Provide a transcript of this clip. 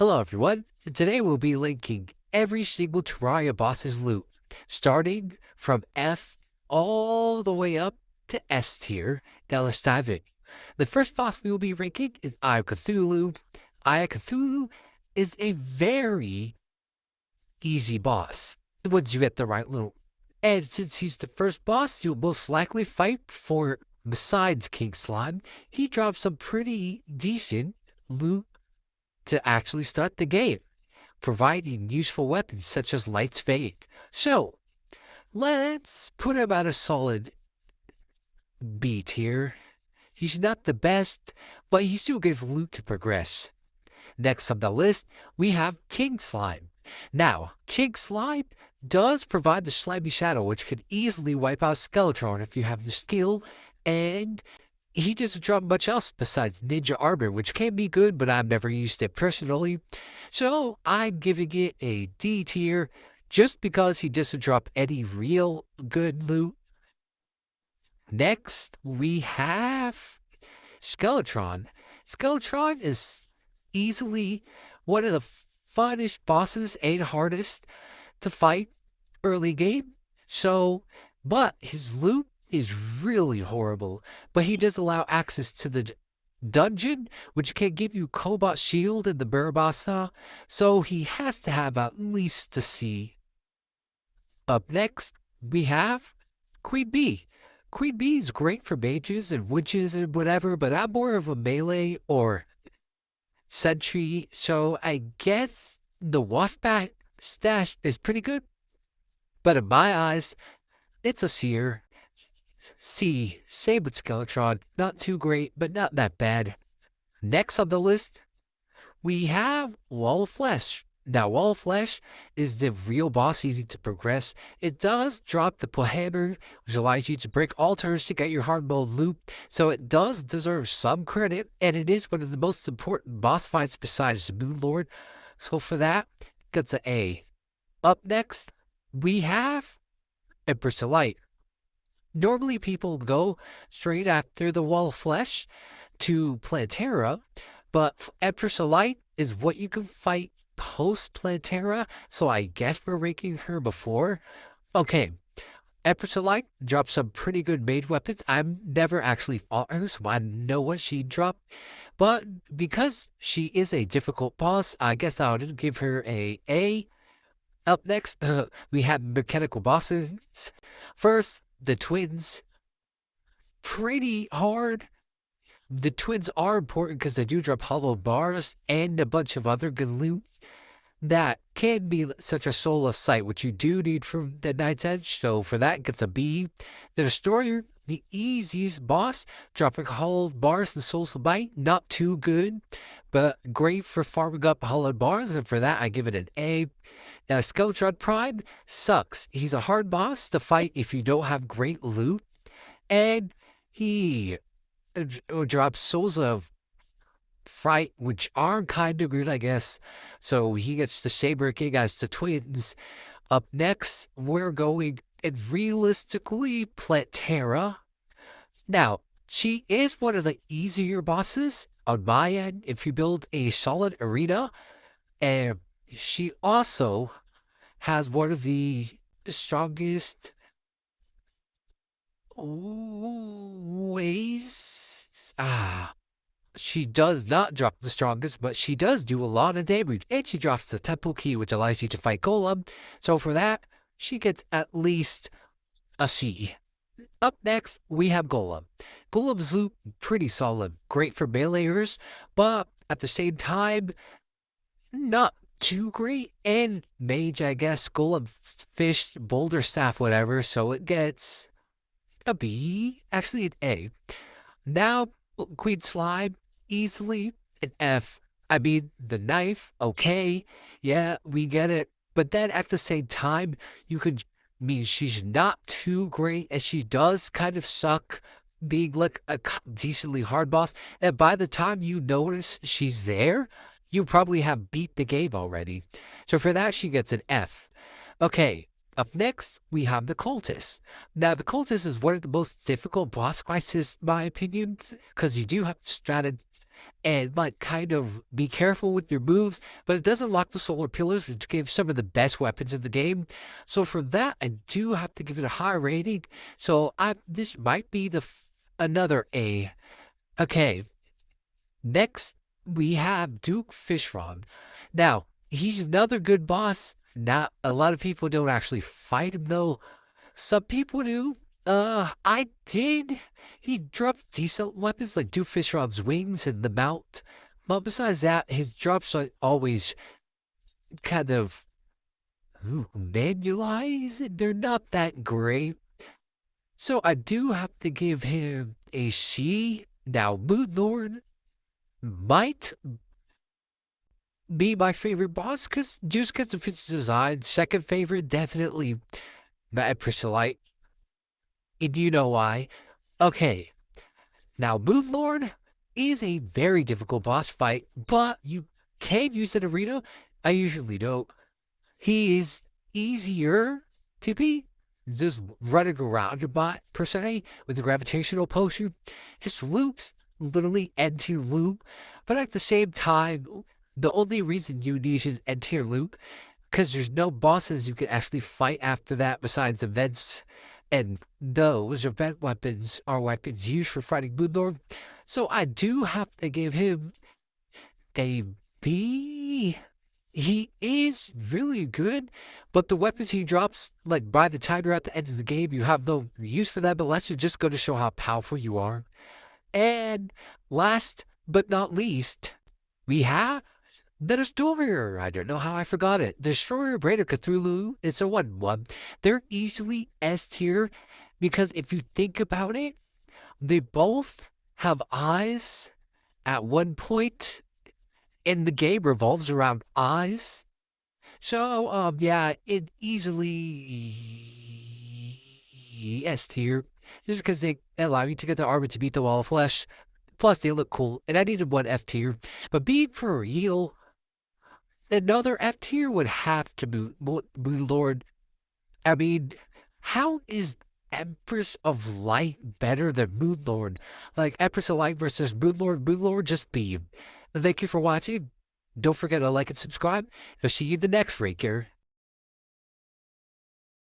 Hello everyone, today we'll be linking every single terraria boss's loot, starting from F all the way up to S tier. Now let's dive in. The first boss we will be ranking is Eye of Cthulhu. Eye of Cthulhu is a very easy boss once you get the right loot. And since he's the first boss you'll most likely fight for besides King Slime, he drops some pretty decent loot to actually start the game, providing useful weapons such as Light's Fade. So, let's put him at a solid B tier. He's not the best, but he still gives loot to progress. Next on the list, we have King Slime. Now, King Slime does provide the Slimy Shadow, which could easily wipe out Skeletron if you have the skill, and he doesn't drop much else besides Ninja Armor, which can be good, but I've never used it personally. So I'm giving it a D tier just because he doesn't drop any real good loot. Next, we have Skeletron. Skeletron is easily one of the funnest bosses and hardest to fight early game. But his loot is really horrible, but he does allow access to the dungeon, which can give you Cobalt Shield in the Barabasa, so he has to have at least a C. Up next, we have Queen Bee. Queen Bee is great for mages and witches and whatever, but I'm more of a melee or sentry, so I guess the Wasp-Bat stash is pretty good, but in my eyes, it's a C. Same with Skeletron. Not too great, but not that bad. Next on the list, we have Wall of Flesh. Now, Wall of Flesh is the real boss easy to progress. It does drop the pull hammer, which allows you to break altars to get your hard mode loot, so it does deserve some credit, and it is one of the most important boss fights besides the Moon Lord. So for that, it gets an A. Up next, we have Empress of Light. Normally, people go straight after the Wall of Flesh to Plantera, but Empress of Light is what you can fight post Plantera, so I guess we're ranking her before. Okay, Empress of Light drops some pretty good mage weapons. I've never actually fought her, so I know what she dropped, but because she is a difficult boss, I guess I would give her a A. Up next, we have mechanical bosses. First, the twins. Pretty hard. The twins are important because they do drop hollow bars and a bunch of other good loot that can be such a soul of sight, which you do need from the Night's Edge. So for that, it gets a B. The Destroyer, the easiest boss, dropping hollow bars and souls of bite, not too good, but great for farming up hollow bars, and for that, I give it an A. Now, Skeletron Prime sucks. He's a hard boss to fight if you don't have great loot, and he drops Souls of Fright, which are kind of good, I guess. So he gets the Saber King as the twins. Up next, we're going, and realistically, Plantera. Now, she is one of the easier bosses on my end if you build a solid arena, and she also has one of the strongest ways. She does not drop the strongest, but she does do a lot of damage, and she drops the Temple Key, which allows you to fight Golem. So for that, she gets at least a C. Up next, we have Golem. Golem's loot, pretty solid, great for meleeers, but at the same time, not too great. And mage, I guess, Golem fish, boulder staff, whatever, so it gets a B, actually an A. Now, Queen Slime, easily an F. I mean, the knife, okay, yeah, we get it. But then at the same time, you could mean she's not too great, and she does kind of suck being like a decently hard boss. And by the time you notice she's there, you probably have beat the game already. So for that, she gets an F. Okay, up next, we have the Cultist. Now, the Cultist is one of the most difficult boss fights, in my opinion, because you do have to and like kind of be careful with your moves, but it does unlock the solar pillars, which give some of the best weapons in the game. So for that, I do have to give it a high rating. So I this might be another A. Okay, next we have Duke Fishron. Now he's another good boss. Not a lot of people don't actually fight him though. Some people do. I did. He dropped decent weapons like Doofenshmirtz's wings and the mount. But besides that, his drops are always kind of manualized. They're not that great. So I do have to give him a C. Now, Moon Lord might be my favorite boss just because of its design. Second favorite, definitely Mad Priscillite. And you know why. Okay, now Moon Lord is a very difficult boss fight, but you can use an arena. I usually don't. He is easier to beat. Just running around your bot, per se, with the gravitational potion. His loops literally end tier loop, but at the same time, the only reason you need his end tier loop because there's no bosses you can actually fight after that besides events. And those event weapons are weapons used for fighting Moonlord. So I do have to give him a B. He is really good, but the weapons he drops, like by the time you're at the end of the game, you have no use for them unless you just go to show how powerful you are. And last but not least, we have the Destroyer. I don't know how I forgot it. Destroyer, Braid of Cthulhu. It's a 1-1. They're easily S tier because if you think about it, they both have eyes at one point, and the game revolves around eyes. So, yeah, it easily S tier just because they allow you to get the armor to beat the wall of flesh. Plus, they look cool, and I needed one F tier. But being for real, another F tier would have to be Moon Lord. I mean, how is Empress of Light better than Moon Lord? Like, Empress of Light versus Moon Lord just be. Thank you for watching. Don't forget to like and subscribe. I'll see you in the next Raker.